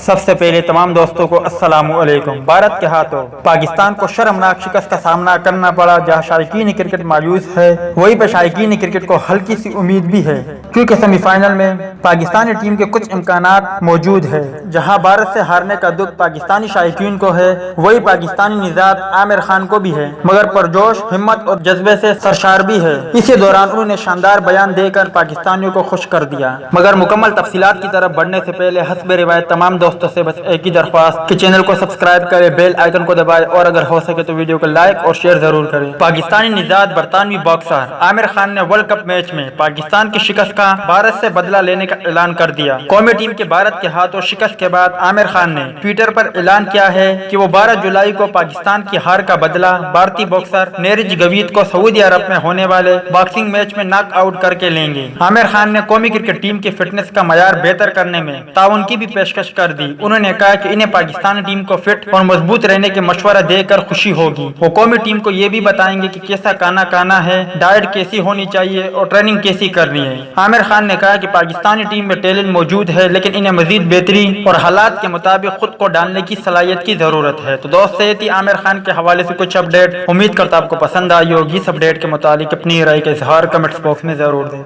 سب سے پہلے تمام دوستوں کو السلام علیکم۔ بھارت کے ہاتھوں پاکستان کو شرمناک شکست کا سامنا کرنا پڑا، جہاں شائقین کرکٹ مایوس ہے، وہیں پہ شائقین کرکٹ کو ہلکی سی امید بھی ہے، کیونکہ سیمی فائنل میں پاکستانی ٹیم کے کچھ امکانات موجود ہے۔ جہاں بھارت سے ہارنے کا دکھ پاکستانی شائقین کو ہے، وہی پاکستانی نژاد عامر خان کو بھی ہے، مگر پرجوش، ہمت اور جذبے سے سرشار بھی ہے۔ اسی دوران انہوں نے شاندار بیان دے کر پاکستانیوں کو خوش کر دیا۔ مگر مکمل تفصیلات کی طرف بڑھنے سے پہلے حسب روایت تمام دوستوں سے بس ایک ہی درخواست کہ چینل کو سبسکرائب کریں، بیل آئیکن کو دبائیں اور اگر ہو سکے تو ویڈیو کو لائک اور شیئر ضرور کریں۔ پاکستانی نژاد برطانوی باکسر عامر خان نے ورلڈ کپ میچ میں پاکستان کی شکست کا بھارت سے بدلہ لینے کا اعلان کر دیا۔ قومی ٹیم کے بھارت کے ہاتھوں شکست کے بعد عامر خان نے ٹویٹر پر اعلان کیا ہے کہ وہ 12 جولائی کو پاکستان کی ہار کا بدلہ بھارتی باکسر نیرج گویت کو سعودی عرب میں ہونے والے باکسنگ میچ میں ناک آؤٹ کر کے لیں گے۔ عامر خان نے قومی کرکٹ ٹیم کی فٹنس کا معیار بہتر کرنے میں تعاون کی بھی پیشکش کر دی۔ انہوں نے کہا کہ انہیں پاکستانی ٹیم کو فٹ اور مضبوط رہنے کے مشورہ دے کر خوشی ہوگی۔ وہ قومی ٹیم کو یہ بھی بتائیں گے کہ کیسا کھانا ہے، ڈائٹ کیسی ہونی چاہیے اور ٹریننگ کیسی کرنی ہے۔ عامر خان نے کہا کہ پاکستانی ٹیم میں ٹیلنٹ موجود ہے، لیکن انہیں مزید بہتری اور حالات کے مطابق خود کو ڈالنے کی صلاحیت کی ضرورت ہے۔ تو دوست یہ تھی عامر خان کے حوالے سے کچھ اپڈیٹ۔ امید کرتا آپ کو پسند آئی ہوگی۔ اس اپڈیٹ کے متعلق اپنی رائے کا اظہار کمنٹس باکس میں ضرور دیں۔